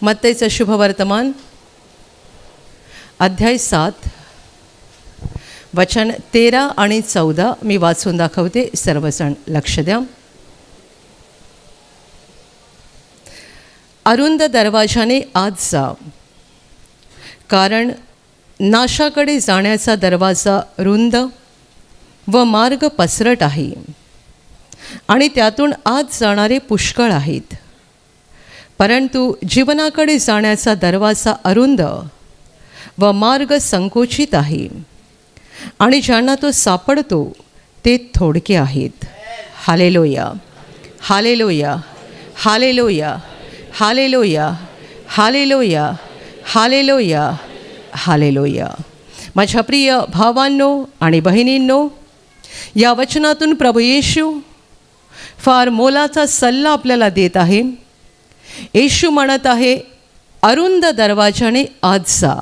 मत्तेचं शुभवर्तमान अध्याय 7 वचन 13 आणि 14 मी वाचून दाखवते. सर्वजण लक्ष द्या. अरुंद दरवाजाने आत जा, कारण नाशाकडे जाण्याचा दरवाजा रुंद व मार्ग पसरट आहे आणि त्यातून आत जाणारे पुष्कळ आहेत, परंतु जीवनाकडे जाण्याचा दरवाजा अरुंद व मार्ग संकोचित आहे आणि ज्यांना तो सापडतो ते थोडके आहेत. Hallelujah, hallelujah, hallelujah, hallelujah, hallelujah, hallelujah, hallelujah. माझ्या प्रिय भावांनो आणि बहिणींनो, या वचनातून प्रभू येशू फार मोलाचा सल्ला आपल्याला देत आहे. येशू म्हणत आहे, अरुंद दरवाजाने आत जा,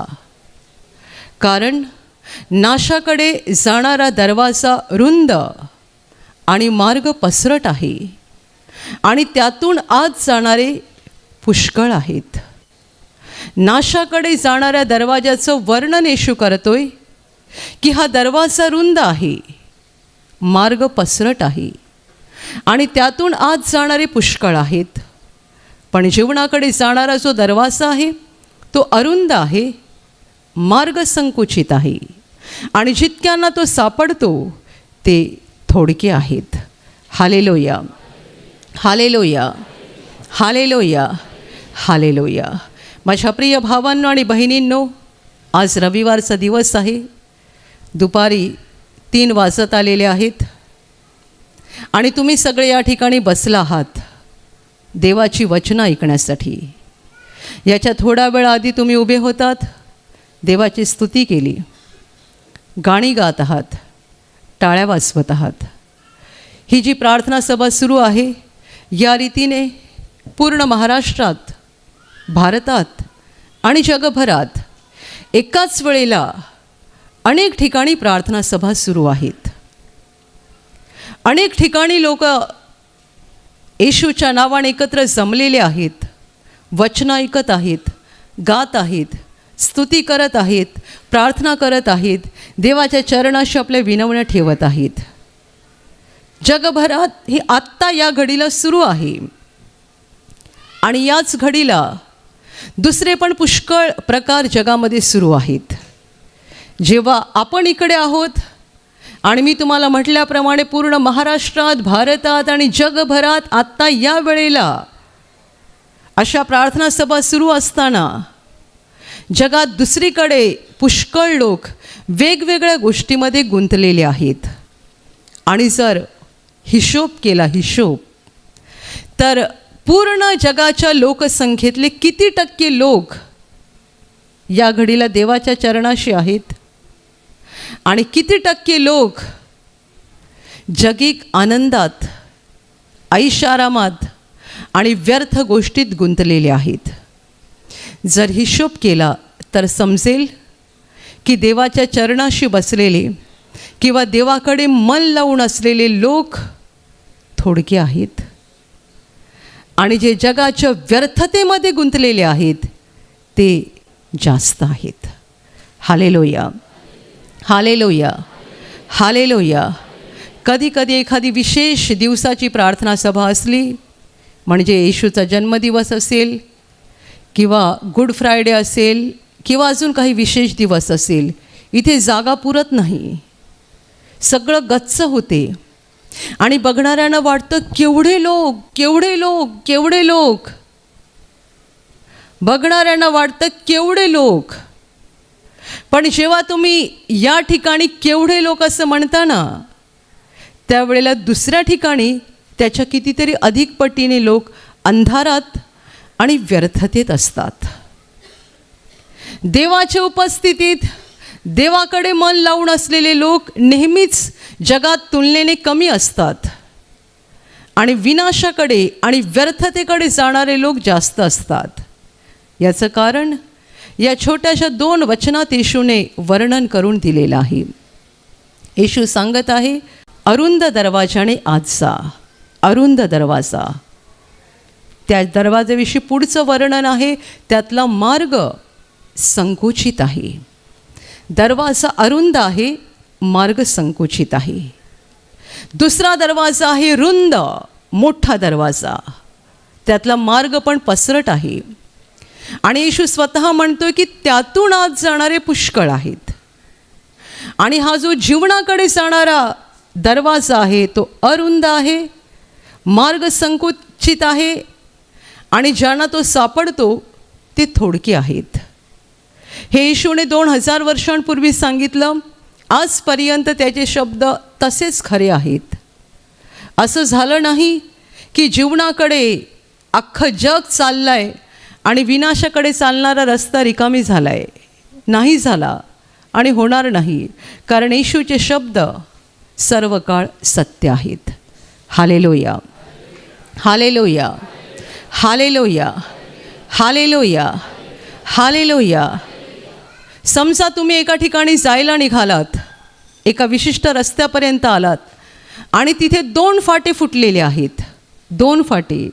कारण नाशाकडे जाणारा दरवाजा रुंद आणि मार्ग पसरट आहे आणि त्यातून आत जाणारे पुष्कळ आहेत. नाशाकडे जाणाऱ्या दरवाजाचं वर्णन येशू करतोय की हा दरवाजा रुंद आहे, मार्ग पसरट आहे आणि त्यातून आत जाणारे पुष्कळ आहेत. पण जीवनाकडे जाणारा जो दरवाजा आहे तो अरुंद आहे, मार्ग संकुचित आहे आणि जितक्यांना तो सापडतो ते थोडके आहेत. Hallelujah, hallelujah, hallelujah, hallelujah. माझ्या प्रिय भावांनो आणि बहिणींनो, आज रविवारचा दिवस आहे. दुपारी 3 वाजत आलेले आहेत आणि तुम्ही सगळे या ठिकाणी बसला आहात देवाची वचनं ऐकण्यासाठी. याच्या थोडा वेळ आधी तुम्ही उभे होतात, देवाची स्तुती केली, गाणी गात आहात, टाळ्या वाजवत आहात. ही जी प्रार्थना सभा सुरू आहे, या रीतीने पूर्ण महाराष्ट्रात, भारतात आणि जगभरात एकाच वेळेला अनेक ठिकाणी प्रार्थना सभा सुरू आहेत. अनेक ठिकाणी लोक येशूच्या नावाने एकत्र जमलेले आहेत, वचनं ऐकत आहेत, गात आहेत, स्तुती करत आहेत, प्रार्थना करत आहेत, देवाच्या चरणाशी आपल्या विनवण्या ठेवत आहेत. जगभरात हे आत्ता या घडीला सुरू आहे आणि याच घडीला दुसरे पण पुष्कळ प्रकार जगामध्ये सुरू आहेत. जेव्हा आपण इकडे आहोत आणि मी तुम्हाला म्हटल्याप्रमाणे पूर्ण महाराष्ट्रात, भारतात आणि जगभरात आत्ता या वेळेला अशा प्रार्थना सभा सुरू असताना जगात दुसरीकडे पुष्कळ लोक वेगवेगळ्या गोष्टीमध्ये गुंतलेले आहेत. आणि जर हिशोब केला तर पूर्ण जगाच्या लोकसंख्येतले किती टक्के लोक या घडीला देवाच्या चरणाशी आहेत आणि किती टक्के लोक जगिक आनंदात, ऐशारामात आणि व्यर्थ गोष्टीत गुंतलेले आहेत. जर हिशोब केला तर समजेल की देवाच्या चरणाशी बसलेले किंवा देवाकडे मन लावून असलेले लोक थोडके आहेत आणि जे जगाच्या व्यर्थतेमध्ये गुंतलेले आहेत ते जास्त आहेत. Hallelujah, hallelujah, hallelujah. कधी कधी एखादी विशेष दिवसाची प्रार्थना सभा असली, म्हणजे येशूचा जन्मदिवस असेल किंवा गुड फ्रायडे असेल किंवा अजून काही विशेष दिवस असेल, इथे जागा पुरत नाही, सगळं गच्च होते आणि बघणाऱ्यांना वाटतं केवढे लोक, केवढे लोक, केवढे लोक. बघणाऱ्यांना वाटतं केवढे लोक. पण जेव्हा तुम्ही या ठिकाणी केवढे लोक असं म्हणता ना, त्यावेळेला दुसऱ्या ठिकाणी त्याच्या कितीतरी अधिक पटीने लोक अंधारात आणि व्यर्थतेत असतात. देवाच्या उपस्थितीत देवाकडे मन लावून असलेले लोक नेहमीच जगात तुलनेने कमी असतात आणि विनाशाकडे आणि व्यर्थतेकडे जाणारे लोक जास्त असतात. याचं कारण या छोट्याशा 2 वचनात येशूने वर्णन करून दिलेलं आहे. येशू सांगत आहे, अरुंद दरवाजाने आत जा. अरुंद दरवाजा त्या दरवाजाविषयी पुढचं वर्णन आहे, त्यातला मार्ग संकुचित आहे. दरवाजा अरुंद आहे, मार्ग संकुचित आहे. दुसरा दरवाजा आहे रुंद, मोठा दरवाजा, त्यातला मार्ग पण पसरट आहे. आणि येशू स्वतः म्हणतोय की त्यातून आत जाणारे पुष्कळ आहेत. आणि हा जो जीवनाकडे जाणारा दरवाजा आहे तो अरुंद आहे, मार्ग संकुचित आहे, आणि ज्यांना तो सापडतो ते थोडके आहेत. हे येशूने 2000 वर्षांपूर्वी सांगितलं. आजपर्यंत त्याचे शब्द तसेच खरे आहेत. असं झालं नाही की जीवनाकडे अख्खं जग चाललं आहे आणि विनाशाकडे चालणारा रस्ता रिकामी झाला आहे. नाही झाला आणि होणार नाही, कारण येशूचे शब्द सर्व काळ सत्य आहेत. Hallelujah, hallelujah, hallelujah, hallelujah, hallelujah. समजा तुम्ही एका ठिकाणी जायला निघालात, एका विशिष्ट रस्त्यापर्यंत आलात आणि तिथे 2 फाटे फुटलेले आहेत, 2 फाटे,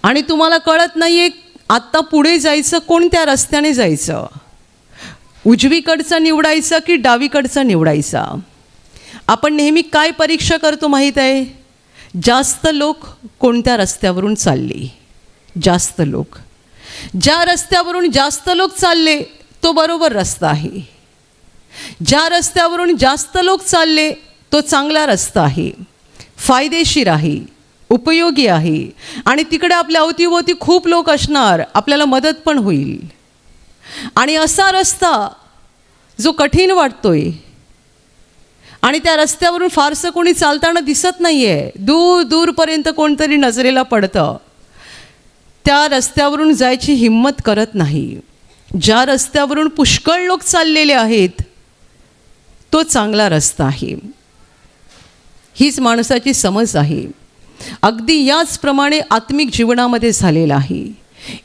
आणि तुम्हाला कळत नाही आहे आत्ता पुढे जायचं कोणत्या रस्त्याने जायचं, उजवीकडचा निवडायचा की डावीकडचा निवडायचा. आपण नेहमी काय परीक्षा करतो माहीत आहे? जास्त लोक कोणत्या रस्त्यावरून चालले. जास्त लोक, ज्या रस्त्यावरून जास्त लोक चालले तो बरोबर रस्ता आहे. ज्या रस्त्यावरून जास्त लोक चालले तो चांगला रस्ता आहे, फायदेशीर आहे, उपयोगी आहे, आणि तिकडे आपल्या अवतीभोवती खूप लोक असणार, आपल्याला मदत पण होईल. आणि असा रस्ता जो कठीण वाटतोय आणि त्या रस्त्यावरून फारसं कोणी चालताना दिसत नाही आहे, दूर दूरपर्यंत कोणतरी नजरेला पडतं, त्या रस्त्यावरून जायची हिंमत करत नाही. ज्या रस्त्यावरून पुष्कळ लोक चाललेले आहेत तो चांगला रस्ता आहे. हीच माणसाची समज आहे. अगदी याचप्रमाणे आत्मिक जीवनामध्ये झालेलं आहे.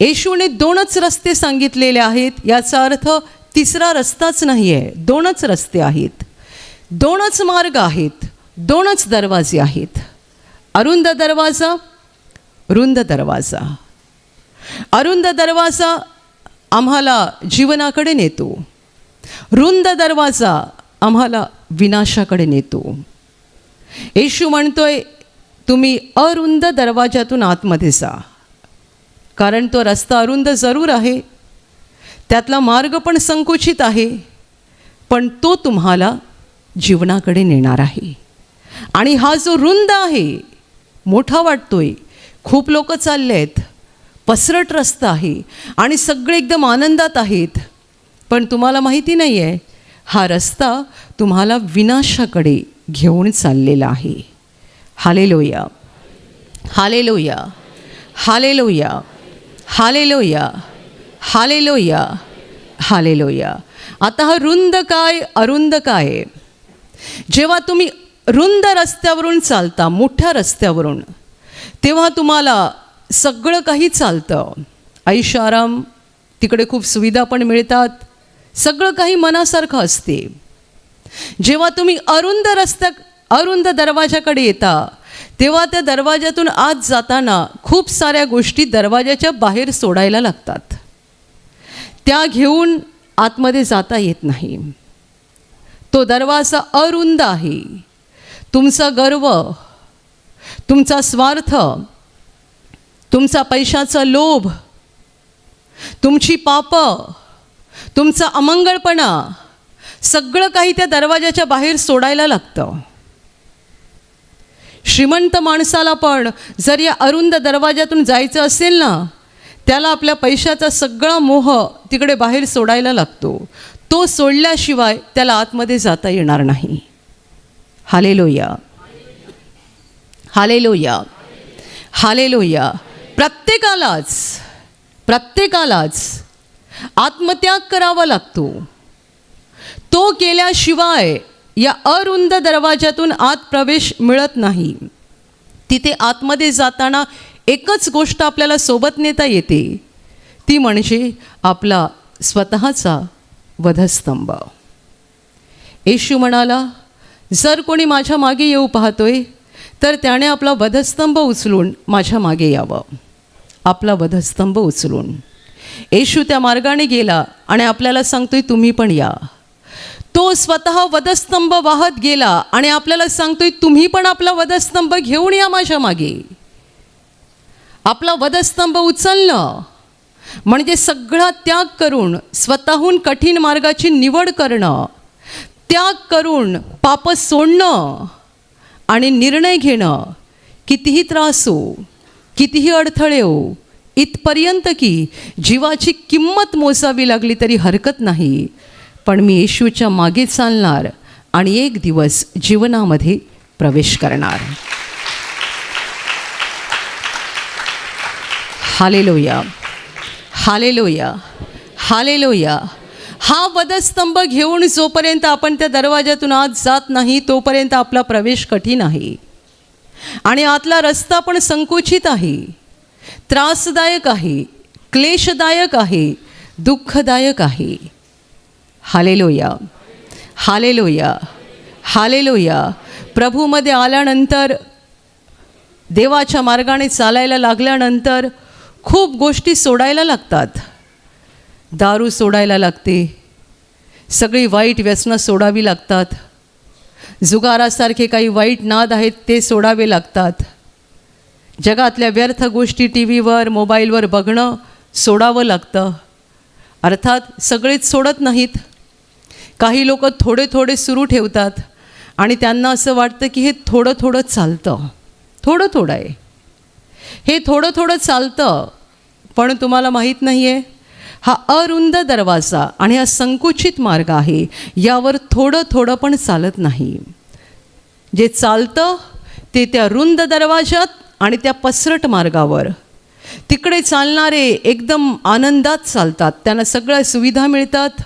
येशूने 2च रस्ते सांगितलेले आहेत. याचा अर्थ तिसरा रस्ताच नाही आहे, 2च रस्ते आहेत, 2च मार्ग आहेत, 2च दरवाजे आहेत. अरुंद दरवाजा, रुंद दरवाजा. अरुंद दरवाजा आम्हाला जीवनाकडे नेतो, रुंद दरवाजा आम्हाला विनाशाकडे नेतो. येशू म्हणतोय तुम्ही अरुंद दरवाजातून आतमध्ये जा, कारण तो रस्ता अरुंद जरूर आहे, त्यातला मार्ग पण संकुचित आहे, पण तो तुम्हाला जीवनाकडे नेणार आहे. आणि हा जो रुंद आहे, मोठा वाटतोय, खूप लोक चालले आहेत, पसरट रस्ता आहे आणि सगळे एकदम आनंदात आहेत, पण तुम्हाला माहिती नाही आहे हा रस्ता तुम्हाला विनाशाकडे घेऊन चाललेला आहे. Hallelujah, hallelujah, hallelujah, hallelujah, hallelujah, hallelujah. आता हा रुंद काय, अरुंद काय? जेव्हा तुम्ही रुंद रस्त्यावरून चालता, मोठ्या रस्त्यावरून, तेव्हा तुम्हाला सगळं काही चालतं, ऐश आराम, तिकडे खूप सुविधा पण मिळतात, सगळं काही मनासारखं असते. जेव्हा तुम्ही अरुंद दरवाजाकडे येता, तेव्हा त्या दरवाजातून आत जाताना खूप साऱ्या गोष्टी दरवाजाच्या बाहेर सोडायला लागतात. त्या घेऊन आतमध्ये जाता येत नाही. तो दरवाजा अरुंद आहे. तुमचा गर्व, तुमचा स्वार्थ, तुमचा पैशाचा लोभ, तुमची पापं, तुमचा अमंगळपणा, सगळं काही त्या दरवाजाच्या बाहेर सोडायला लागतं. श्रीमंत माणसाला पण जर या अरुंद दरवाजातून जायचं असेल ना, त्याला आपल्या पैशाचा सगळा मोह तिकडे बाहेर सोडायला लागतो. तो सोडल्याशिवाय त्याला आतमध्ये जाता येणार नाही. Hallelujah, hallelujah, hallelujah. प्रत्येकालाच आत्मत्याग करावा लागतो. तो केल्याशिवाय या अरुंद दरवाजातून आत प्रवेश मिळत नाही. तिथे आतमध्ये जाताना एकच गोष्ट आपल्याला सोबत नेता येते, ती म्हणजे आपला स्वतःचा वधस्तंभ. येशू म्हणाला, जर कोणी माझ्या मागे येऊ पाहतोय तर त्याने आपला वधस्तंभ उचलून माझ्या मागे यावं. आपला वधस्तंभ उचलून. येशू त्या मार्गाने गेला आणि आपल्याला सांगतोय तुम्ही पण या. तो स्वतः वधस्तंभ वाहत गेला आणि आपल्याला सांगतोय तुम्ही पण आपला वधस्तंभ घेऊन या माझ्या मागे. आपला वधस्तंभ उचलणं म्हणजे सगळा त्याग करून स्वतःहून कठीण मार्गाची निवड करणं, त्याग करून पाप सोडणं आणि निर्णय घेणं. कितीही त्रास हो, कितीही अडथळे हो, इथपर्यंत की जीवाची किंमत मोजावी लागली तरी हरकत नाही, पण मी येशूच्या मागे चालणार आणि एक दिवस जीवनामध्ये प्रवेश करणार. Hallelujah, hallelujah, hallelujah. हा वधस्तंभ घेऊन जोपर्यंत आपण त्या दरवाजातून आत जात नाही तोपर्यंत आपला प्रवेश कठीण आहे आणि आतला रस्ता पण संकुचित आहे, त्रासदायक आहे, क्लेशदायक आहे, दुःखदायक आहे. Hallelujah, hallelujah, hallelujah. प्रभूमध्ये आल्यानंतर, देवाच्या मार्गाने चालायला लागल्यानंतर खूप गोष्टी सोडायला लागतात. दारू सोडायला लागते, सगळी वाईट व्यसनं सोडावी लागतात, जुगारासारखे काही वाईट नाद आहेत ते सोडावे लागतात. जगातल्या व्यर्थ गोष्टी टी व्हीवर मोबाईलवर बघणं सोडावं लागतं. अर्थात सगळेच सोडत नाहीत. काही लोक थोडे थोडे सुरू ठेवतात आणि त्यांना असं वाटतं की हे थोडं थोडं चालतं, थोडं थोडं आहे, हे थोडं थोडं चालतं. पण तुम्हाला माहीत नाही आहे, हा अरुंद दरवाजा आणि हा संकुचित मार्ग आहे, यावर थोडं थोडं पण चालत नाही. जे चालतं ते त्या रुंद दरवाजात आणि त्या पसरट मार्गावर. तिकडे चालणारे एकदम आनंदात चालतात, त्यांना सगळ्या सुविधा मिळतात,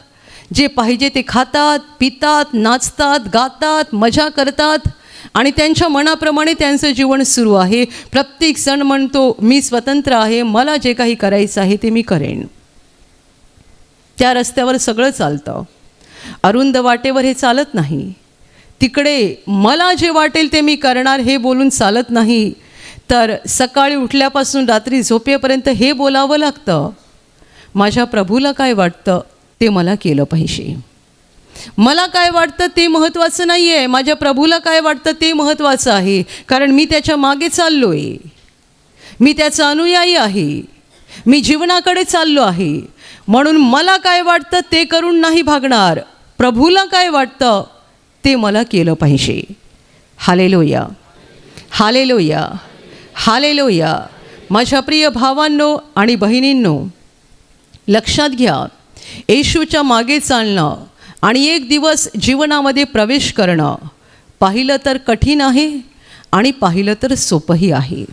जे पाहिजे ते खातात, पितात, नाचतात, गातात, मजा करतात आणि त्यांच्या मनाप्रमाणे त्यांचं जीवन सुरू आहे. प्रत्येक जण म्हणतो मी स्वतंत्र आहे, मला जे काही करायचं आहे ते मी करेन. त्या रस्त्यावर सगळं चालतं. अरुंद वाटेवर हे चालत नाही. तिकडे मला जे वाटेल ते मी करणार हे बोलून चालत नाही, तर सकाळी उठल्यापासून रात्री झोपेपर्यंत हे बोलावं लागतं, माझ्या प्रभूला काय वाटतं ते मला केलं पाहिजे. मला काय वाटतं ते महत्त्वाचं नाही आहे, माझ्या प्रभूला काय वाटतं ते महत्त्वाचं आहे. कारण मी त्याच्या मागे चाललो आहे, मी त्याचा अनुयायी आहे, मी जीवनाकडे चाललो आहे. म्हणून मला काय वाटतं ते करून नाही भागणार, प्रभूला काय वाटतं ते मला केलं पाहिजे. Hallelujah, hallelujah, hallelujah. माझ्या प्रिय भावांनो आणि बहिणींनो, लक्षात घ्या, येशूच्या मागे चालणं आणि एक दिवस जीवनामध्ये प्रवेश करणं पाहिलं तर कठीण आहे आणि पाहिलं तर सोपंही आहे.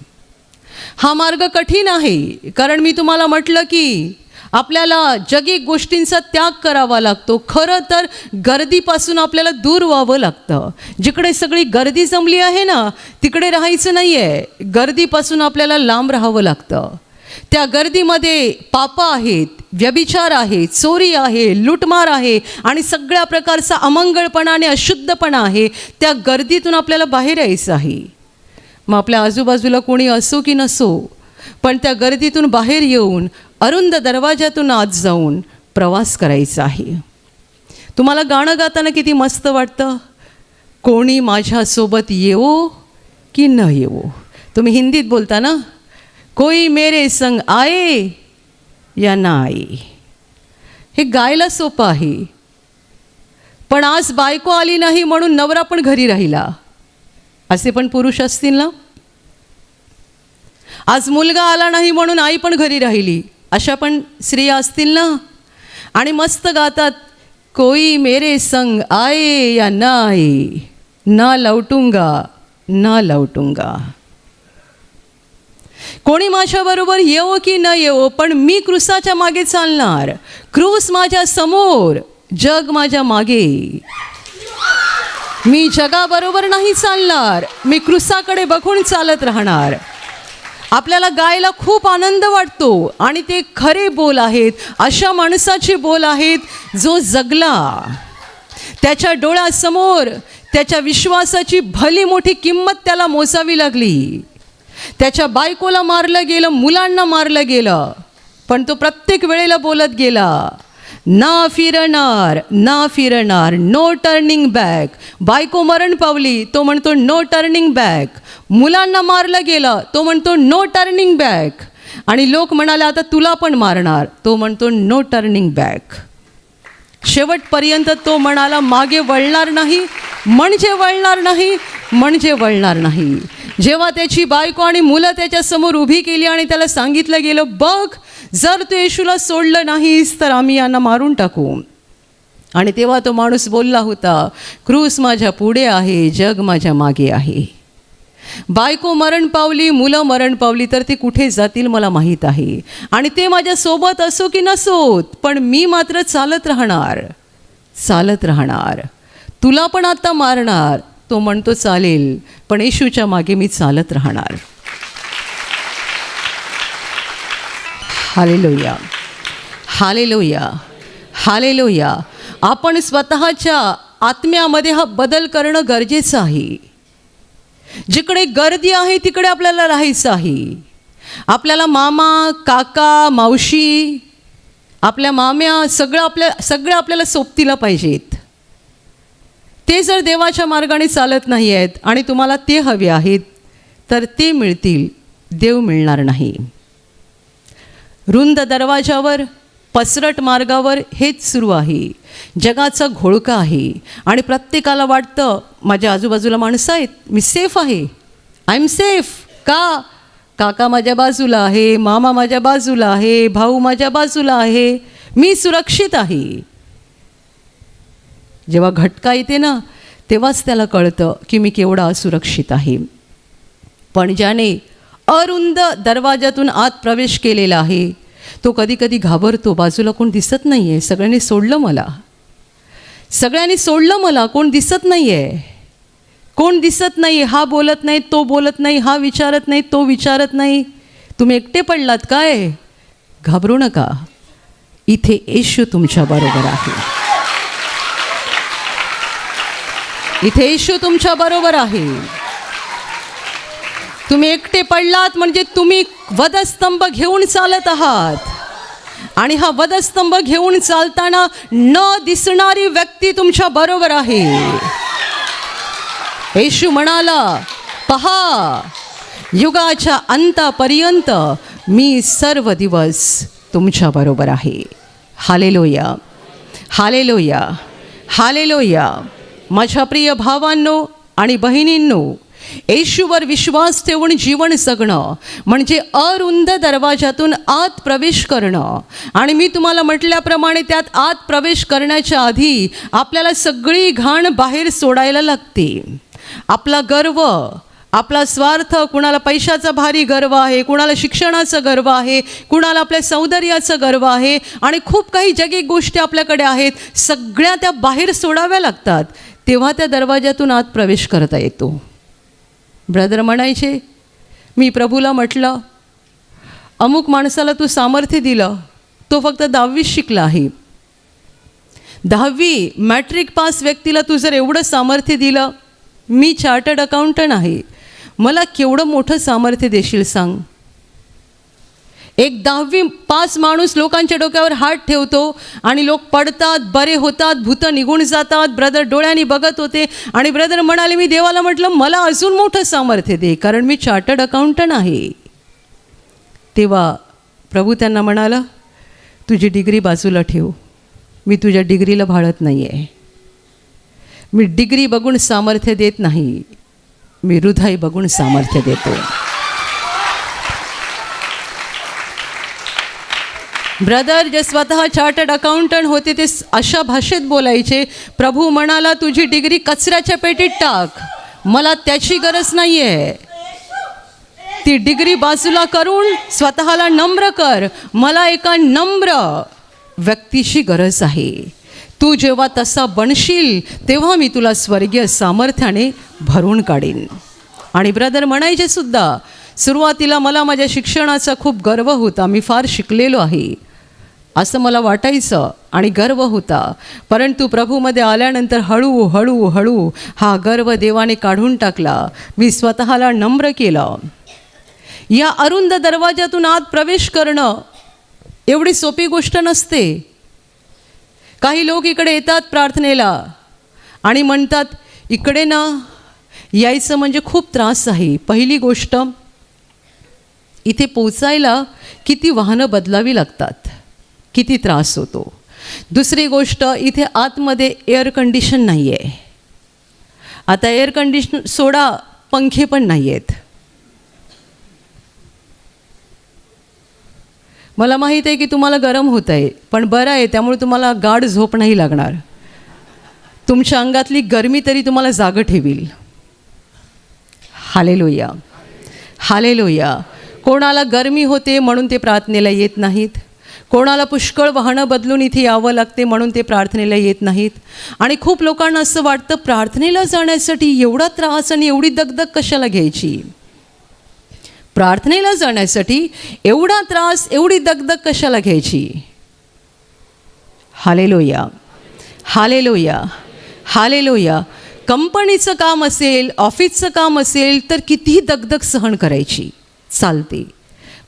हा मार्ग कठीण आहे कारण मी तुम्हाला म्हटलं की आपल्याला जगिक गोष्टींचा त्याग करावा लागतो. खरं तर गर्दीपासून आपल्याला दूर व्हावं लागतं. जिकडे सगळी गर्दी जमली आहे ना तिकडे राहायचं नाही आहे, गर्दीपासून आपल्याला लांब राहावं लागतं. त्या गर्दीमध्ये पाप आहेत, व्यभिचार आहे, चोरी आहे, लूटमार आहे आणि सगळ्या प्रकारचा अमंगळपणा आणि अशुद्धपणा आहे. त्या गर्दीतून आपल्याला बाहेर यायचं आहे. मग आपल्या आजूबाजूला कोणी असो की नसो, पण त्या गर्दीतून बाहेर येऊन अरुंद दरवाजातून आत जाऊन प्रवास करायचा आहे. तुम्हाला गाणं गाताना किती मस्त वाटतं, कोणी माझ्यासोबत येवो की न येवो. तुम्ही हिंदीत बोलता ना, कोई मेरे संग आए या ना आए. हे गायला सोपं आहे, पण आज बायको आली नाही म्हणून नवरा पण घरी राहिला, असे पण पुरुष असतील ना. आज मुलगा आला नाही म्हणून आई पण घरी राहिली, अशा पण स्त्रिया असतील ना. आणि मस्त गातात, कोई मेरे संग आए या ना आए, ना लौटूंगा ना लौटूंगा. कोणी माझ्याबरोबर येवो की न येवो, पण मी क्रूसाच्या मागे चालणार. क्रूस माझ्या समोर, जग माझ्या मागे. मी जगाबरोबर नाही चालणार, मी क्रूसाकडे बघून चालत राहणार. आपल्याला गायला खूप आनंद वाटतो आणि ते खरे बोल आहेत, अशा माणसाचे बोल आहेत जो जगला. त्याच्या डोळ्यासमोर त्याच्या विश्वासाची भली मोठी किंमत त्याला मोजावी लागली. त्याच्या बायकोला मारलं गेलं, मुलांना मारलं गेलं, पण तो प्रत्येक वेळेला बोलत गेला, ना फिरणार, ना फिरणार, नो टर्निंग बॅक. बायको मरण पावली, तो म्हणतो नो टर्निंग बॅक. मुलांना मारलं गेलं, तो म्हणतो नो टर्निंग बॅक. आणि लोक म्हणाले आता तुला पण मारणार, तो म्हणतो नो टर्निंग बॅक. शेवटपर्यंत तो म्हणाला मागे वळणार नाही, म्हणजे वळणार नाही, म्हणजे वळणार नाही. जेव्हा त्याची बायको आणि मुलं त्याच्यासमोर उभी केली आणि त्याला सांगितलं गेलं, बघ जर तू येशूला सोडलं नाहीस तर आम्ही यांना मारून टाकू. आणि तेव्हा तो माणूस बोलला होता, क्रूस माझ्या पुढे आहे, जग माझ्या मागे आहे. बायको मरण पावली, मुलं मरण पावली, तर ते कुठे जातील मला माहीत आहे. आणि ते माझ्यासोबत असो की नसोत, पण मी मात्र चालत राहणार, चालत राहणार. तुला पण आता मारणार, तो म्हणतो चालेल, पण येशूच्या मागे मी चालत राहणार. Hallelujah, hallelujah, hallelujah. आपण स्वतःच्या आत्म्यामध्ये हा बदल करणं गरजेचं आहे. जिकडे गर्दी आहे तिकडे आपल्याला राहायचं आहे. आपल्याला मामा, काका, मावशी, आपल्या माम्या सगळं आपल्याला सोबतीला पाहिजेत. ते जर देवाच्या मार्गाने चालत नाही आहेत आणि तुम्हाला ते हवे आहेत तर ते मिळतील, देव मिळणार नाही. रुंद दरवाजावर, पसरट मार्गावर हेच सुरू आहे. जगाचा घोळका आहे आणि प्रत्येकाला वाटतं माझ्या आजूबाजूला माणसं आहेत, मी सेफ आहे, आय एम सेफ. का? काका माझ्या बाजूला आहे, मामा माझ्या बाजूला आहे, भाऊ माझ्या बाजूला आहे, मी सुरक्षित आहे. जेव्हा घटका येते ना तेव्हाच त्याला कळतं की मी केवढा असुरक्षित आहे. पण ज्याने अरुंद दरवाजातून आत प्रवेश केलेला आहे तो कधी कधी घाबरतो, बाजूला कोण दिसत नाही आहे, सगळ्यांनी सोडलं मला, सगळ्यांनी सोडलं मला, कोण दिसत नाही आहे, कोण दिसत नाही, हा बोलत नाही, तो बोलत नाही, हा विचारत नाही, तो विचारत नाही, तुम्ही एकटे पडलात काय? घाबरू नका, इथे येशू तुमच्याबरोबर आहे, इथे येशू तुमच्याबरोबर आहे. तुम्ही एकटे पडलात म्हणजे तुम्ही वधस्तंभ घेऊन चालत आहात आणि हा वधस्तंभ घेऊन चालताना न दिसणारी व्यक्ती तुमच्या बरोबर आहे. येशू म्हणाला, पहा युगाच्या अंतापर्यंत मी सर्व दिवस तुमच्या बरोबर आहे. Hallelujah, hallelujah, hallelujah. माझ्या प्रिय भावांनो आणि बहिणींनो, येशूवर विश्वास ठेवून जीवन जगणं म्हणजे अरुंद दरवाजातून आत प्रवेश करणं. आणि मी तुम्हाला म्हटल्याप्रमाणे त्यात आत प्रवेश करण्याच्या आधी आपल्याला सगळी घाण बाहेर सोडायला लागते. आपला गर्व, आपला स्वार्थ, कुणाला पैशाचा भारी गर्व आहे, कुणाला शिक्षणाचा गर्व आहे, कुणाला आपल्या सौंदर्याचा गर्व आहे आणि खूप काही जगिक गोष्टी आपल्याकडे आहेत, सगळ्या त्या बाहेर सोडाव्या लागतात. तेव्हा त्या दरवाजातून आत प्रवेश करता येतो. ब्रदर म्हणायचे, मी प्रभूला म्हटलं अमुक माणसाला तू सामर्थ्य दिलं, तो फक्त 10वी शिकला आहे, 10वी मॅट्रिक पास व्यक्तीला तू जर एवढं सामर्थ्य दिलं, मी चार्टर्ड अकाउंटंट आहे, मला केवढं मोठं सामर्थ्य देशील सांग. एक 10वी पास माणूस लोकांच्या डोक्यावर हात ठेवतो आणि लोक पडतात, बरे होतात, भूतं निघून जातात. ब्रदर डोळ्यांनी बघत होते आणि ब्रदर म्हणाले, मी देवाला म्हटलं मला अजून मोठं सामर्थ्य दे, कारण मी चार्टर्ड अकाउंटंट आहे. तेव्हा प्रभू त्यांना म्हणाला, तुझी डिग्री बाजूला ठेव, मी तुझ्या डिग्रीला भाळत नाही आहे. मी डिग्री बघून सामर्थ्य देत नाही, मी हृदय बघून सामर्थ्य देतो. ब्रदर जे स्वतः चार्टर्ड अकाउंटंट होते ते अशा भाषेत बोलायचे, प्रभू म्हणाला तुझी डिग्री कचऱ्याच्या पेटीत टाक, मला त्याची गरज नाही आहे. ती डिग्री बाजूला करून स्वतःला नम्र कर, मला एका नम्र व्यक्तीची गरज आहे. तू जेव्हा तसा बनशील तेव्हा मी तुला स्वर्गीय सामर्थ्याने भरून काढीन. आणि ब्रदर म्हणायचे सुद्धा, सुरुवातीला मला माझ्या शिक्षणाचा खूप गर्व होता, मी फार शिकलेलो आहे असं मला वाटायचं आणि गर्व होता, परंतु प्रभूमध्ये आल्यानंतर हळूहळू हळू हा गर्व देवाने काढून टाकला. मी स्वतःला नम्र केलं या अरुंद दरवाजातून आत प्रवेश करणं एवढी सोपी गोष्ट नसते. काही लोक इकडे येतात प्रार्थनेला आणि म्हणतात इकडे ना यायचं म्हणजे खूप त्रास आहे. पहिली गोष्ट, इथे पोचायला किती वाहनं बदलावी लागतात, किती त्रास होतो. दुसरी गोष्ट, इथे आतमध्ये एअर कंडिशन नाही आहे. आता एअर कंडिशन सोडा, पंखे पण नाही आहेत. मला माहीत आहे की तुम्हाला गरम होत आहे, पण बरं आहे, त्यामुळे तुम्हाला गाढ झोप नाही लागणार. तुमच्या अंगातली गरमी तरी तुम्हाला जागं ठेवील. Hallelujah, hallelujah. कोणाला गरमी होते म्हणून ते प्रार्थनेला येत नाहीत. कोणाला पुष्कळ वाहनं बदलून इथे यावं लागते म्हणून ते प्रार्थनेला येत नाहीत. आणि खूप लोकांना असं वाटतं प्रार्थनेला जाण्यासाठी एवढा त्रास आणि एवढी दगदग कशाला घ्यायची. प्रार्थनेला जाण्यासाठी एवढा त्रास, एवढी दगदग कशाला घ्यायची. Hallelujah, hallelujah, hallelujah. कंपनीचं काम असेल, ऑफिसचं काम असेल तर कितीही दगदग सहन करायची, चालते.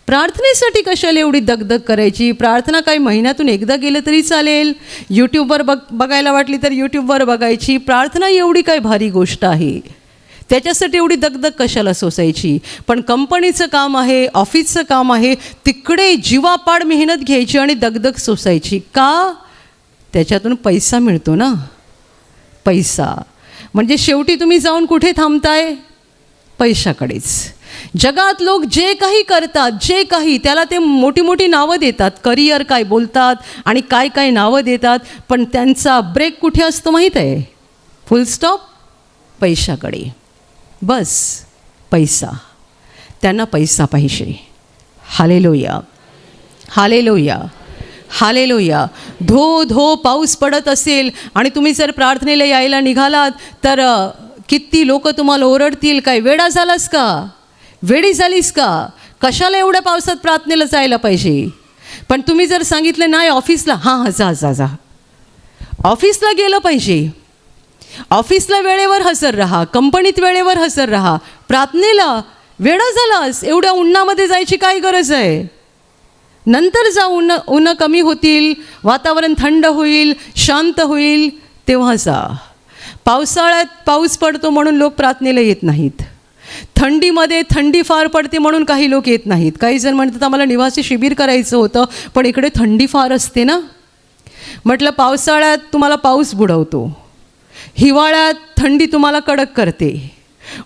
प्रार्थनेसाठी कशाला एवढी दगदग करायची. प्रार्थना काही महिन्यातून एकदा गेलं तरी चालेल. यूट्यूबवर बघायला वाटली तर यूट्यूबवर बघायची. प्रार्थना एवढी काय भारी गोष्ट आहे, त्याच्यासाठी एवढी दगदग कशाला सोसायची. पण कंपनीचं काम आहे, ऑफिसचं काम आहे, तिकडे जीवापाड मेहनत घ्यायची आणि दगदग सोसायची का. त्याच्यातून पैसा मिळतो ना, पैसा. म्हणजे शेवटी तुम्ही जाऊन कुठे थांबताय, पैशाकडेच. जगात लोक जे काही करतात, जे काही, त्याला ते मोठी मोठी नावं देतात, करिअर काय बोलतात आणि काय काय नावं देतात, पण त्यांचा ब्रेक कुठे असतो माहीत आहे. फुल स्टॉप, पैशाकडे. बस पैसा, त्यांना पैसा पाहिजे. Hallelujah, hallelujah, hallelujah. धो धो पाऊस पडत असेल आणि तुम्ही जर प्रार्थनेला यायला निघालात तर किती लोक तुम्हाला ओरडतील, काय वेडा झालास का, वेडी झालीस का, कशाला एवढ्या पावसात प्रार्थनेला जायला पाहिजे. पण तुम्ही जर सांगितलं नाही ऑफिसला, हां जा जा जा, ऑफिसला गेलं पाहिजे, ऑफिसला वेळेवर हजर राहा, कंपनीत वेळेवर हजर राहा. प्रार्थनेला वेडा झालास, एवढ्या उन्हामध्ये जायची काय गरज आहे. नंतर जा, ऊन कमी होतील, वातावरण थंड होईल, शांत होईल, तेव्हा जा. पावसाळ्यात पाऊस पडतो म्हणून लोक प्रार्थनेला येत नाहीत. थंडीमध्ये थंडी फार पडते म्हणून काही लोक येत नाहीत. काही जण म्हणतात आम्हाला निवासी शिबिर करायचं होतं पण इकडे थंडी फार असते ना. म्हटलं पावसाळ्यात तुम्हाला पाऊस बुडवतो, हिवाळ्यात थंडी तुम्हाला कडक करते,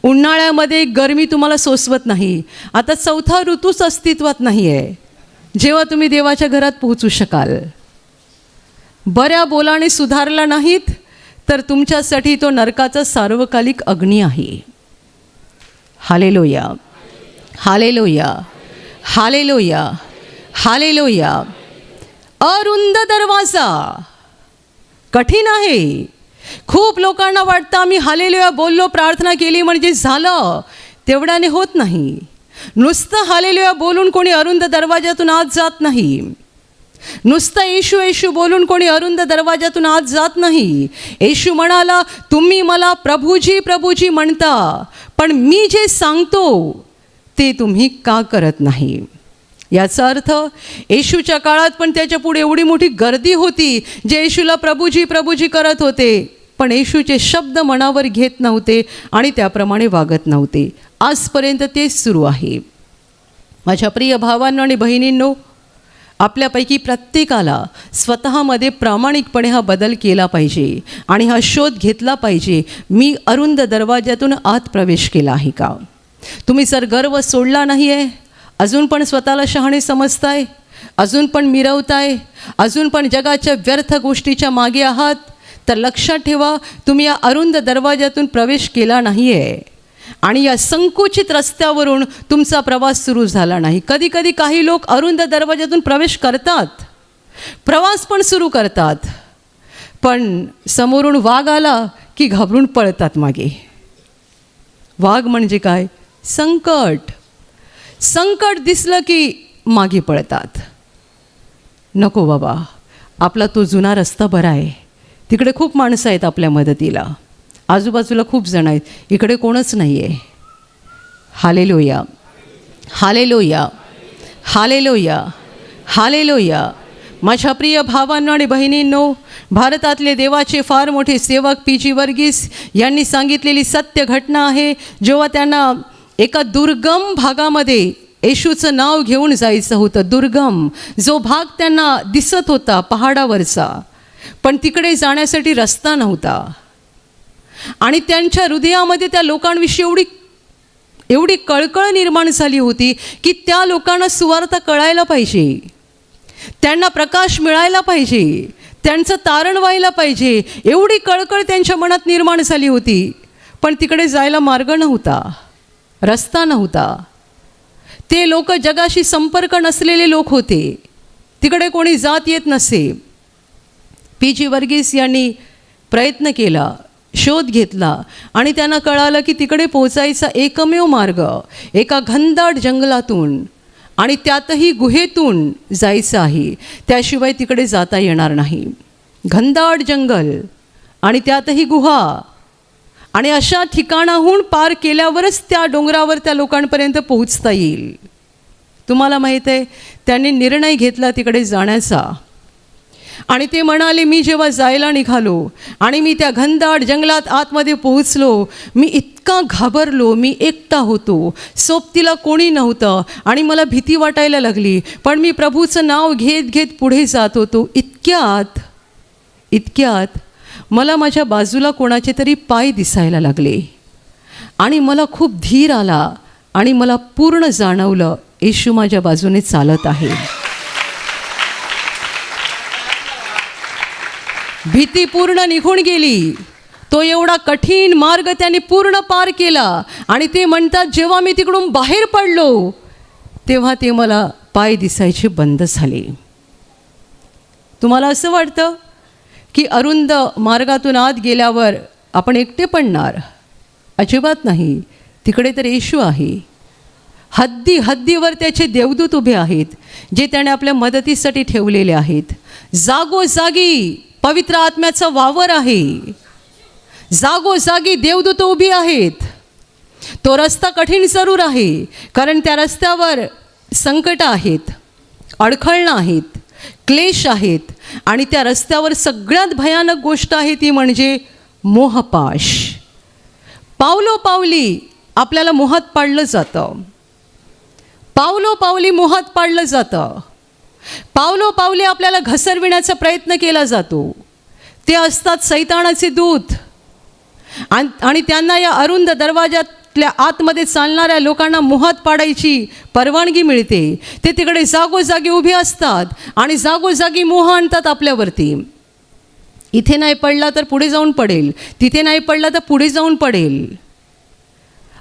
उन्हाळ्यामध्ये गरमी तुम्हाला सोसवत नाही. आता चौथा ऋतूच अस्तित्वात नाही आहे जेव्हा तुम्ही देवाच्या घरात पोहोचू शकाल. बऱ्या बोलाने सुधारला नाहीत तर तुमच्यासाठी तो नरकाचा सार्वकालिक अग्नी आहे. Hallelujah, hallelujah, hallelujah, hallelujah. अरुंद दरवाजा कठीण आहे. खूप लोकांना वाटतं आम्ही हालेलुया बोललो, प्रार्थना केली म्हणजे झालं. तेवढ्याने होत नाही. नुसतं हालेलुया बोलून कोणी अरुंद दरवाजातून आत जात नाही. नुसतं येशू येशू बोलून कोणी अरुंद दरवाजातून आत जात नाही. येशू म्हणाला तुम्ही मला प्रभूजी प्रभूजी म्हणता पण मी जे सांगतो ते तुम्ही का करत नाही. याचा अर्थ येशूच्या काळात पण त्याच्या पुढे एवढी मोठी गर्दी होती जे येशूला प्रभूजी प्रभूजी करत होते पण येशूचे शब्द मनावर घेत नव्हते आणि त्याप्रमाणे वागत नव्हते. आजपर्यंत तेच सुरू आहे. माझ्या प्रिय भावांनो आणि बहिणींनो, आपल्यापैकी प्रत्येकाला स्वतःमध्ये प्रामाणिकपणे हा बदल केला पाहिजे आणि हा शोध घेतला पाहिजे. मी अरुंद दरवाजातून आत प्रवेश केला आहे का. तुम्ही जर गर्व सोडला नाही आहे, अजून पण स्वतःला शहाणे समजताय, अजून पण मिरवताय, अजून पण जगाच्या व्यर्थ गोष्टीच्या मागे आहात, तर लक्षात ठेवा तुम्ही या अरुंद दरवाजातून प्रवेश केला नाही आहे आणि या संकुचित रस्त्यावरून तुमचा प्रवास सुरू झाला नाही. कधी कधी काही लोक अरुंद दरवाजातून प्रवेश करतात, प्रवास पण सुरू करतात, पण समोरून वाघ आला की घाबरून पळतात मागे. वाघ म्हणजे काय, संकट. संकट दिसलं की मागे पळतात. नको बाबा, आपला तो जुना रस्ता बरा आहे, तिकडे खूप माणसं आहेत आपल्या मदतीला, आजूबाजूला खूप जण आहेत, इकडे कोणच नाही आहे. Hallelujah, hallelujah, hallelujah, hallelujah. माझ्या प्रिय भावांनो आणि बहिणींनो, भारतातले देवाचे फार मोठे सेवक पी.जी. वर्गीस यांनी सांगितलेली सत्य घटना आहे. जेव्हा त्यांना एका दुर्गम भागामध्ये येशूचं नाव घेऊन जायचं होतं, दुर्गम जो भाग त्यांना दिसत होता पहाडावरचा, पण तिकडे जाण्यासाठी रस्ता नव्हता. आणि त्यांच्या हृदयामध्ये त्या लोकांविषयी एवढी कळकळ निर्माण झाली होती की त्या लोकांना सुवार्ता कळायला पाहिजे, त्यांना प्रकाश मिळायला पाहिजे, त्यांचं तारण व्हायला पाहिजे, एवढी कळकळ त्यांच्या मनात निर्माण झाली होती. पण तिकडे जायला मार्ग नव्हता, रस्ता नव्हता. ते लोक जगाशी संपर्क नसलेले लोक होते, तिकडे कोणी जात येत नसे. पी.जी. वर्गीस यांनी प्रयत्न केला, शोध घेतला आणि त्यांना कळालं की तिकडे पोचायचा एकमेव मार्ग एका घनदाट जंगलातून आणि त्यातही गुहेतून जायचं आहे, त्याशिवाय तिकडे जाता येणार नाही. घनदाट जंगल आणि त्यातही गुहा, आणि अशा ठिकाणाहून पार केल्यावरच त्या डोंगरावर त्या लोकांपर्यंत पोहोचता येईल. तुम्हाला माहीत आहे, त्यांनी निर्णय घेतला तिकडे जाण्याचा. आणि ते म्हणाले, मी जेव्हा जायला निघालो आणि मी त्या घनदाट जंगलात आतमध्ये पोहोचलो, मी इतका घाबरलो, मी एकटा होतो, सोबतीला कोणी नव्हतं आणि मला भीती वाटायला लागली. पण मी प्रभूचं नाव घेत घेत पुढे जात होतो. इतक्यात मला माझ्या बाजूला कोणाचे तरी पाय दिसायला लागले आणि मला खूप धीर आला आणि मला पूर्ण जाणवलं, येशू माझ्या बाजूने चालत आहे. भीती पूर्ण निघून गेली. तो एवढा कठीण मार्ग त्याने पूर्ण पार केला. आणि ते म्हणतात, जेव्हा मी तिकडून बाहेर पडलो तेव्हा ते मला पाय दिसायचे बंद झाले. तुम्हाला असं वाटतं की अरुंद मार्गातून आत गेल्यावर आपण एकटे पडणार? अजिबात नाही. तिकडे तर येशू आहे. हद्दीवर त्याचे देवदूत उभे आहेत, जे त्याने आपल्या मदतीसाठी ठेवलेले आहेत. जागोजागी पवित्र आत्म्याचा वावर आहे, जागोजागी देवदूत उभी आहेत. तो रस्ता कठीण जरूर आहे, कारण त्या रस्त्यावर संकट आहेत, अडखळणं आहेत, क्लेश आहेत. आणि त्या रस्त्यावर सगळ्यात भयानक गोष्ट आहे ती म्हणजे मोहपाश. पावलोपावली आपल्याला मोहात पाडलं जातं, पावलोपावली मोहात पाडलं जातं, पावलोपावली आपल्याला घसरविण्याचा प्रयत्न केला जातो. ते असतात सैतानाचे दूत आणि त्यांना या अरुंद दरवाजातल्या आतमध्ये चालणाऱ्या लोकांना मोहात पाडायची परवानगी मिळते. ते तिकडे जागोजागी उभे असतात आणि जागोजागी मोह आणतात आपल्यावरती. इथे नाही पडला तर पुढे जाऊन पडेल, तिथे नाही पडला तर पुढे जाऊन पडेल.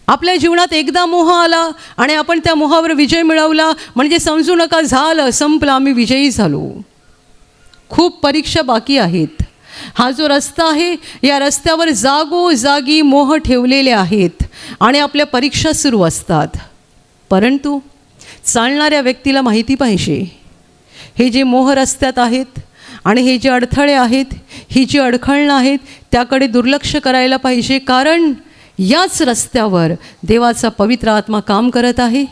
आपल्या जीवनात एकदा मोह आला आणि आपण त्या मोहावर विजय मिळवला म्हणजे समजू नका, झालं, संपलं, आम्ही विजयी झालो. खूप परीक्षा बाकी आहेत. हा जो रस्ता आहे, या रस्त्यावर जागोजागी मोह ठेवलेले आहेत आणि आपल्या परीक्षा सुरू असतात. परंतु चालणाऱ्या व्यक्तीला माहिती पाहिजे, हे जे मोह रस्त्यात आहेत आणि हे जे अडथळे आहेत, ही जी अडखळणं आहेत, त्याकडे दुर्लक्ष करायला पाहिजे. कारण याच रस्त्यावर देवाचा पवित्र आत्मा काम करत आहे.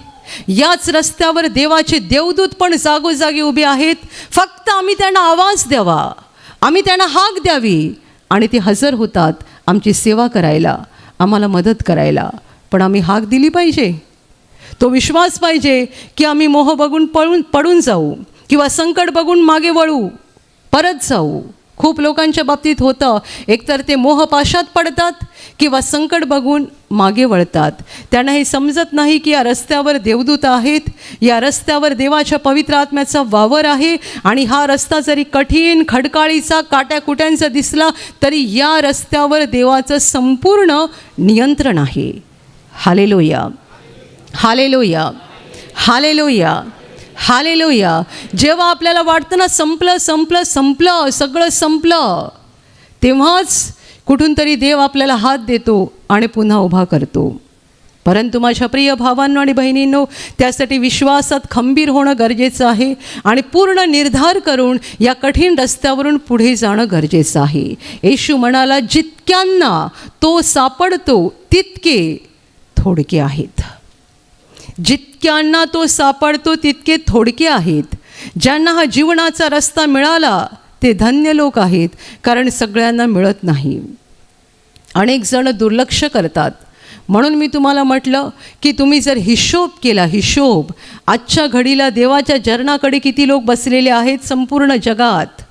याच रस्त्यावर देवाचे देवदूत पण जागोजागी उभे आहेत. फक्त आम्ही त्यांना आवाज द्यावा, आम्ही त्यांना हाक द्यावी आणि ते हजर होतात आमची सेवा करायला, आम्हाला मदत करायला. पण आम्ही हाक दिली पाहिजे. तो विश्वास पाहिजे की आम्ही मोह बघून पडून जाऊ किंवा संकट बघून मागे वळू, परत जाऊ. खूप लोकांच्या बाबतीत होतं, एकतर ते मोहपाशात पडतात किंवा संकट बघून मागे वळतात. त्यांना हे समजत नाही की या रस्त्यावर देवदूत आहेत, या रस्त्यावर देवाच्या पवित्र आत्म्याचा वावर आहे. आणि हा रस्ता जरी कठीण, खडकाळीचा, काट्याकुट्यांचा दिसला तरी या रस्त्यावर देवाचं संपूर्ण नियंत्रण आहे. Hallelujah, hallelujah, hallelujah, hallelujah. जेव्हा आपल्याला वाटतं ना संपलं संपलं संपलं, सगळं संपलं, तेव्हाच कुठून तरी देव आपल्याला हात देतो आणि पुन्हा उभा करतो. परंतु माझ्या प्रिय भावांनो आणि बहिणींनो, त्यासाठी विश्वासात खंबीर होणं गरजेचं आहे आणि पूर्ण निर्धार करून या कठीण रस्त्यावरून पुढे जाणं गरजेचं आहे. येशू म्हणाला, जितक्यांना तो सापडतो तितके थोडके आहेत. जितक्यांना तो सापडतो तितके थोडके आहेत. ज्यांना हा जीवनाचा रस्ता मिळाला ते धन्य लोक आहेत, कारण सगळ्यांना मिळत नाही. अनेक जण दुर्लक्ष करतात. म्हणून मी तुम्हाला म्हटलं की तुम्ही जर हिशोब केला, हिशोब, आजच्या घडीला देवाच्या चरणाकडे किती लोक बसलेले आहेत संपूर्ण जगात.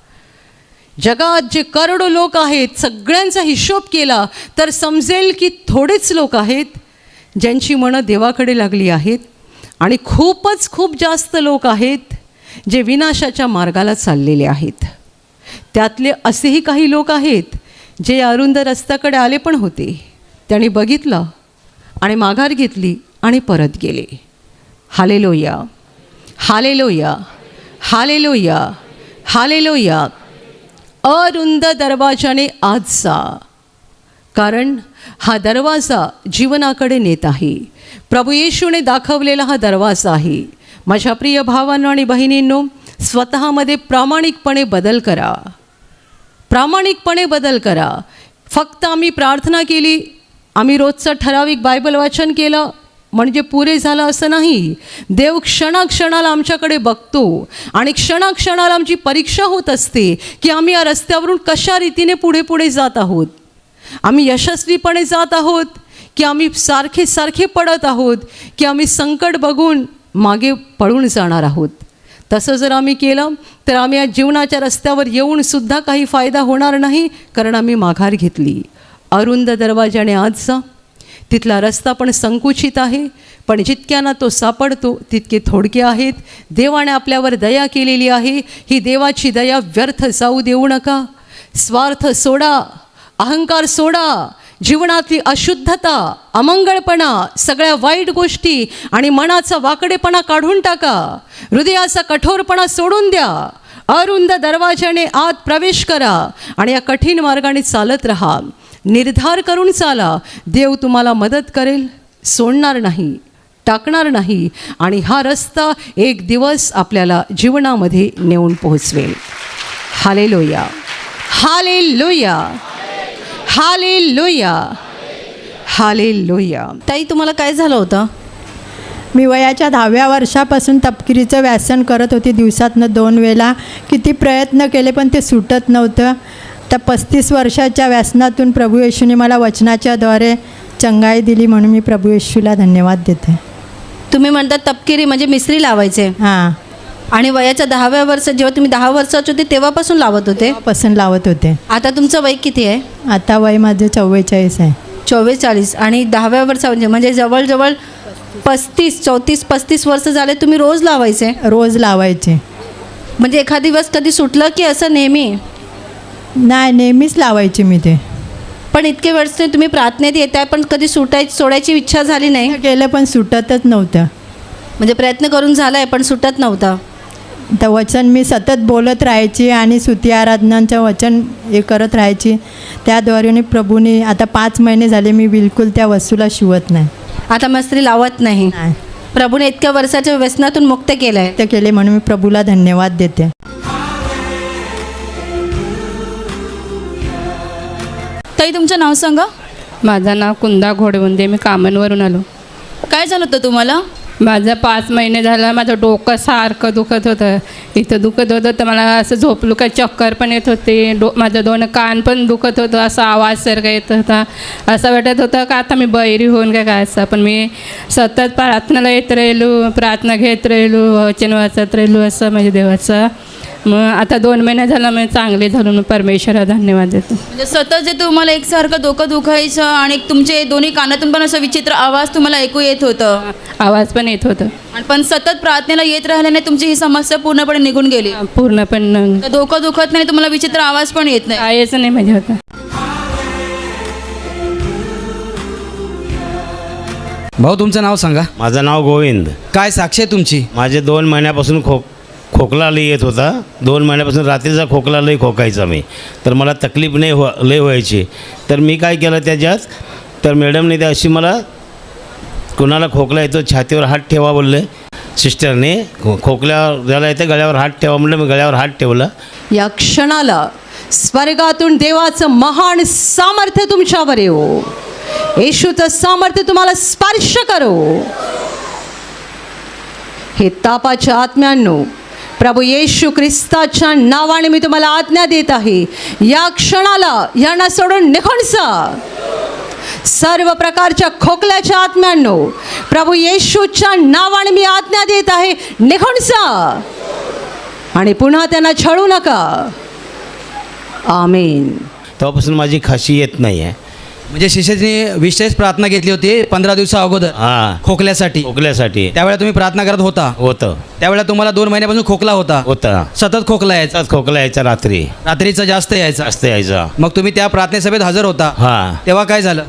जगात जे करोडो लोक आहेत, सगळ्यांचा हिशोब केला तर समजेल की थोडेच लोक आहेत ज्यांची मनं देवाकडे लागली आहेत, आणि खूप जास्त लोक आहेत जे विनाशाच्या मार्गाला चाललेले आहेत. त्यातले असेही काही लोक आहेत जे या अरुंद रस्त्याकडे आले पण होते. त्यांनी बघितलं आणि माघार घेतली आणि परत गेले. Hallelujah, hallelujah, hallelujah, hallelujah. अरुंद दरवाजाने आत जा, कारण हा दरवाजा जीवनाकडे नेत आहे. प्रभू येशूने दाखवलेला हा दरवाजा आहे. माझ्या प्रिय भावांनो आणि बहिणींनो, स्वतःमध्ये प्रामाणिकपणे बदल करा, प्रामाणिकपणे बदल करा. फक्त आम्ही प्रार्थना केली, आम्ही रोजचं ठराविक बायबल वाचन केलं म्हणजे पुरे झालं असं नाही. देव क्षणाक्षणाला आमच्याकडे बघतो आणि क्षणाक्षणाला आमची परीक्षा होत असते की आम्ही या रस्त्यावरून कशा रीतीने पुढे जात आहोत. आम्ही यशस्वीपणे जात आहोत की आम्ही सारखे पडत आहोत, की आम्ही संकट बघून मागे पळून जाणार आहोत. तसं जर आम्ही केलं तर आम्ही या जीवनाच्या रस्त्यावर येऊन सुद्धा काही फायदा होणार नाही, कारण आम्ही माघार घेतली. अरुंद दरवाजाने आत जा. तिथला रस्ता पण संकुचित आहे, पण जितक्यांना तो सापडतो तितके थोडके आहेत. देवाने आपल्यावर दया केलेली आहे. ही देवाची दया व्यर्थ जाऊ देऊ नका. स्वार्थ सोडा, अहंकार सोडा, जीवनातली अशुद्धता, अमंगळपणा, सगळ्या वाईट गोष्टी आणि मनाचा वाकडेपणा काढून टाका. हृदयाचा कठोरपणा सोडून द्या. अरुंद दरवाजाने आत प्रवेश करा आणि या कठीण मार्गाने चालत राहा. निर्धार करून चाला. देव तुम्हाला मदत करेल, सोडणार नाही, टाकणार नाही, आणि हा रस्ता एक दिवस आपल्याला जीवनामध्ये नेऊन पोहोचवेल. Hallelujah, hallelujah, hallelujah, hallelujah. ताई, तुम्हाला काय झालं होतं? मी वयाच्या 10व्या वर्षापासून तपकिरीचं व्यसन करत होती. दिवसातनं 2 वेळा किती प्रयत्न केले पण ते सुटत नव्हतं. तर 35 वर्षाच्या व्यसनातून प्रभू येशूने मला वचनाच्याद्वारे चंगाई दिली, म्हणून मी प्रभू येशूला धन्यवाद देते. तुम्ही म्हणतात तपकिरी म्हणजे मिसरी लावायचे, हां, आणि वयाच्या 10व्या वर्षात जेव्हा तुम्ही 10 वर्षाचे होते तेव्हापासून लावत होते? पसंत लावत होते. आता तुमचं वय किती आहे? आता वय माझे 44 आहे. 44. आणि 10व्या वर्षा म्हणजे जवळजवळ 34-35 वर्ष झाले तुम्ही रोज लावायचे? रोज लावायचे. म्हणजे एखाद दिवस कधी सुटलं की असं नेहमी? नाही, नेहमीच लावायचे मी ते. पण इतके वर्ष तुम्ही प्रार्थनेत येत आहे, पण कधी सोडायची इच्छा झाली नाही? केलं पण सुटतच नव्हतं. म्हणजे प्रयत्न करून झाला आहे पण सुटत नव्हता. तर वचन मी सतत बोलत राहायची आणि स्तुती आराधनांचं वचन हे करत राहायची. त्याद्वारे प्रभूने आता 5 महिने झाले मी बिलकुल त्या वस्तूला शिवत नाही. आता मस्त्री लावत नाही. नाही, प्रभूने इतक्या वर्षाच्या व्यसनातून मुक्त केलं आहे. ते केले म्हणून मी प्रभूला धन्यवाद देते. ताई, तुमचं नाव सांगा. माझं नाव कुंदा घोडवंदे. मी कामनवरून आलो. काय झालं होतं तुम्हाला? माझं 5 महिने झालं माझं डोकं सारखं दुखत होतं. इथं दुखत होतं तर मला असं झोपलो का चक्कर पण येत होते. माझं 2 कान पण दुखत होतं. असा आवाज सारखा येत होता. असं वाटत होतं का आता मी बहिरी होऊन काय असं. पण मी सतत प्रार्थनाला येत राहिलो, प्रार्थना घेत राहिलो, वचन वाचत राहिलो असं म्हणजे देवाचं. मग आता 2 महिने झाला मी चांगले झालो. मी परमेश्वराला धन्यवाद देतो. म्हणजे सतत जे तुम्हाला एकसारखं डोकं दुखायचं आणि तुमचे दोन्ही कानातून पण असं विचित्र आवाज तुम्हाला ऐकू येत होतं, आवाज पण येत होतं. आणि पण सतत प्रार्थनेला येत राहिल्याने तुमची ही समस्या पूर्णपणे निघून गेली. पूर्ण पण तर डोकं दुखत नाही, तुम्हाला विचित्र आवाज पण येत नाही. कायच नाही म्हणजे होतं. भाऊ, तुमचं नाव सांगा. माझं नाव गोविंद. काय साक्ष आहे तुमची? माझे 2 महिन्यापासून खोकला लई येत होता. 2 महिन्यापासून रात्रीचा खोकला लई खोकायचा मी. तर मला तकलीफ नाही लई व्हायची. तर मी काय केलं त्याच्यात, तर मॅडमने त्या अशी मला कुणाला खोकला येतो छातीवर हात ठेवा बोलले सिस्टरने. खोकल्यावर ज्याला येतं गळ्यावर हात ठेवा म्हणलं. मी गळ्यावर हात ठेवला. या क्षणाला स्वर्गातून देवाचं महान सामर्थ्य तुमच्यावर येऊ. येशूचं सामर्थ्य तुम्हाला स्पर्श करो. हे तापाच्या आत्म्यांनो, प्रभू येशू ख्रिस्ताच्या नावाने मी तुम्हाला आज्ञा देत आहे, या क्षणाला यांना सोडून निघून जा. सर्व प्रकारच्या खोकल्याच्या आत्म्यांनो, प्रभू येशूच्या नावाने मी आज्ञा देत आहे, निघून जा आणि पुन्हा त्यांना छळू नका. आमेन. तेव्हापासून माझी खाशी येत नाही आहे. म्हणजे शिष्याने विशेष प्रार्थना घेतली होती 15 दिवसा अगोदर हां, खोकल्यासाठी. खोकल्यासाठी त्यावेळेला तुम्ही प्रार्थना करत होता. होतं त्यावेळेला तुम्हाला 2 महिन्यापासून खोकला होता. होता सतत खोकला यायचा, त्याचाच खोकला यायचा, रात्रीचा जास्त यायचा. जास्त यायचा. मग तुम्ही त्या प्रार्थने सभेत हजर होता. हां, तेव्हा काय झालं?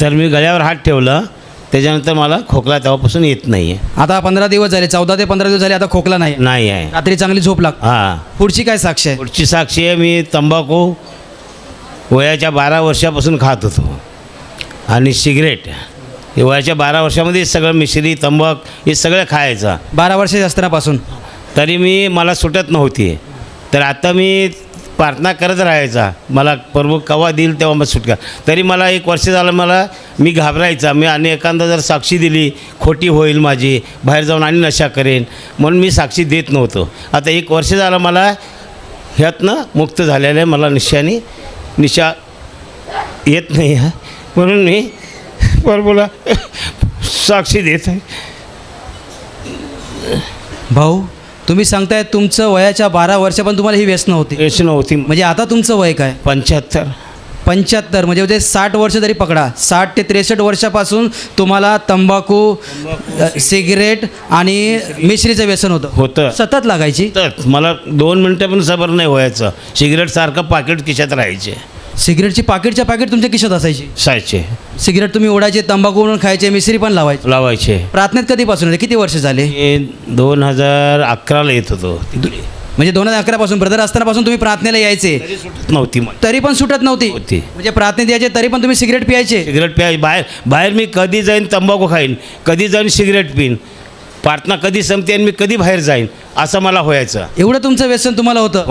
तर मी गळ्यावर हात ठेवलं, त्याच्यानंतर मला खोकला तेव्हापासून येत नाही आहे. आता 15 दिवस झाले, 14 ते 15 दिवस झाले, आता खोकला नाही. नाही आहे. रात्री चांगली झोप लागते. हां, पुढची काय साक्ष आहे? पुढची साक्षी आहे, मी तंबाखू वयाच्या 12 वर्षापासून खात होतो आणि सिगरेट हे वयाच्या 12 वर्षामध्ये सगळं मिश्री तंबाखू हे सगळं खायचं. 12 वर्षाच्या असतानापासून तरी मला सुटत नव्हती. तर आता मी प्रार्थना करत राहायचा, मला प्रभू केव्हा देईल तेव्हा मग सुटका. तरी मला 1 वर्ष झालं, मी घाबरायचा. मी आणि एखादा जर साक्षी दिली खोटी होईल माझी, बाहेर जाऊन आणि नशा करेन, म्हणून मी साक्षी देत नव्हतो. आता 1 वर्ष झालं मला ह्यातनं मुक्त झालेलं आहे. मला निशा येत नाही आहे, म्हणून मी प्रभूला साक्षी देत आहे. भाऊ, तुम्ही सांगताय तुमचं वयाच्या 12 वर्षापर्यंत तुम्हाला ही व्यसन होती. व्यसन होती. म्हणजे आता तुमचं वय काय? 75. 75 म्हणजे ते 60 वर्ष तरी पकडा. 60 ते 63 वर्षापासून तुम्हाला तंबाखू, सिगरेट आणि मिश्रीचं व्यसन होतं. सतत लागायची. तर मला 2 मिनटं पण सबर नाही व्हायचं. सिगरेटसारखं पाकिट खिशात राहायचे. सिगरेटची पाकिटच्या पाकिट तुमच्या खिशात असायचे. सिगरेट तुम्ही ओढायचे, तंबाखू म्हणून खायचे, मिश्री पण लावायचे. प्रार्थनेत कधीपासून होते? किती वर्ष झाले? हे 2011ला येत होतो. म्हणजे 2011 पासून ब्रदर असतानापासून तुम्ही प्रार्थनेला यायचे, सुटत नव्हती मला. तरी पण सुटत नव्हती. म्हणजे प्रार्थनेत यायचे तरी पण तुम्ही सिगरेट पियायचे. सिगरेट बाहेर मी कधी जाईन तंबाखू खाईन, कधी जाईन सिगरेट पिईन, प्रार्थना कधी संपते आणि मी कधी बाहेर जाईन असं मला व्हायचं. एवढं तुमचं व्यसन तुम्हाला होतं.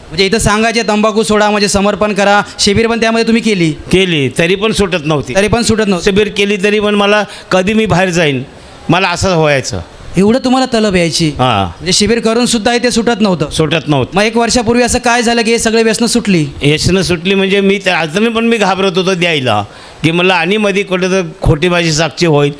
म्हणजे इथं सांगायचे तंबाखू सोडा, म्हणजे समर्पण करा, शिबिर पण त्यामध्ये तुम्ही केली तरी पण सुटत नव्हती. नव्हती. शिबिर केली तरी पण मला कधी मी बाहेर जाईन मला असं व्हायचं. एवढं तुम्हाला तलब यायची. हां, म्हणजे शिबिर करून सुद्धा ते सुटत नव्हतं. नव्हतं. मग 1 वर्षापूर्वी असं काय झालं की हे सगळे व्यसन सुटली? यशनं सुटली. म्हणजे मी अजूनही पण मी घाबरत होतो द्यायला, की मला आणि मध्ये कुठं तर खोटी माझी साक्षी होईल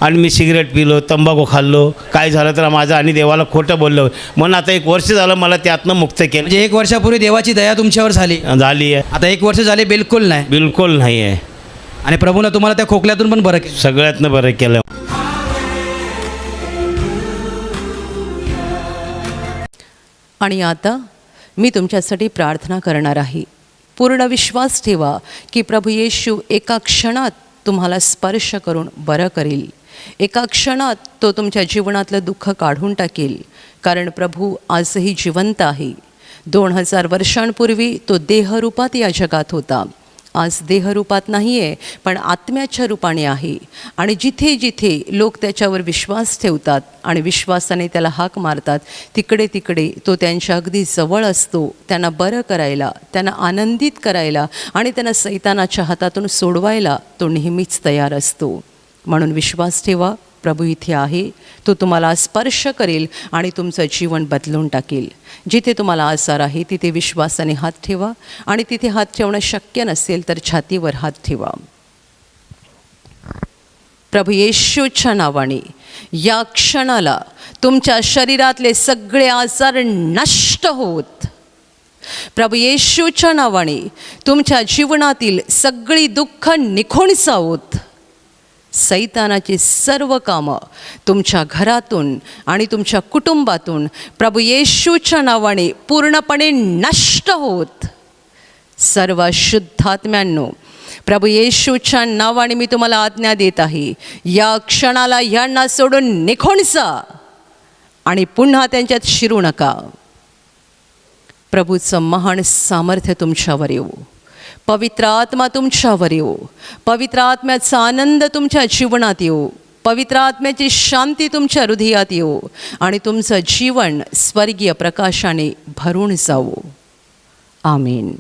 आणि मी सिगरेट पिलो, तंबाखू खाल्लो, काय झालं तर माझं आणि देवाला खोटं बोललो. म्हणून आता 1 वर्ष झालं मला त्यातनं मुक्त केलं. म्हणजे 1 वर्षापूर्वी देवाची दया तुमच्यावर झाली आहे. आता 1 वर्ष झाले बिलकुल नाही. बिलकुल नाही आहे. आणि प्रभूनं तुम्हाला त्या खोकल्यातून पण बरं केलं. सगळ्यातनं बरं केलं. आणि आता मी तुमच्यासाठी प्रार्थना करणार आहे. पूर्ण विश्वास ठेवा की प्रभू येशू एका क्षणात तुम्हाला स्पर्श करून बरं करेल. एका क्षणात तो तुमच्या जीवनातलं दुःख काढून टाकेल. कारण प्रभू आजही जिवंत आहे. 2000 वर्षांपूर्वी तो देहरूपात या जगात होता. आज देहरूपात नाही आहे, पण आत्म्याच्या रूपाने आहे. आणि जिथे जिथे लोक त्याच्यावर विश्वास ठेवतात आणि विश्वासाने त्याला हाक मारतात, तिकडे तिकडे तो त्यांच्या अगदी जवळ असतो. त्यांना बरं करायला, त्यांना आनंदित करायला आणि त्यांना सैतानाच्या हातातून सोडवायला तो नेहमीच तयार असतो. म्हणून विश्वास ठेवा, प्रभू इथे आहे. तो तुम्हाला स्पर्श करेल आणि तुमचं जीवन बदलून टाकेल. जिथे तुम्हाला आजार आहे तिथे विश्वासाने हात ठेवा आणि तिथे हात ठेवणं शक्य नसेल तर छातीवर हात ठेवा. प्रभू येशूच्या नावाने या क्षणाला तुमच्या शरीरातले सगळे आजार नष्ट होत. प्रभू येशूच्या नावाने तुमच्या जीवनातील सगळी दुःख निघून जावोत. सैतानाची सर्व कामं तुमच्या घरातून आणि तुमच्या कुटुंबातून प्रभू येशूच्या नावाने पूर्णपणे नष्ट होत. सर्व शुद्धात्म्यांनो, प्रभू येशूच्या नावाने मी तुम्हाला आज्ञा देत आहे, या क्षणाला यांना सोडून निघून जा आणि पुन्हा त्यांच्यात शिरू नका. प्रभूचं महान सामर्थ्य तुमच्यावर येऊ. पवित्र आत्मा तुमच्यावर येऊ. पवित्र आत्म्याचा आनंद तुमच्या जीवनात येऊ. पवित्र आत्म्याची शांती तुमच्या हृदयात येऊ आणि तुमचं जीवन स्वर्गीय प्रकाशाने भरून जावो. आमीन.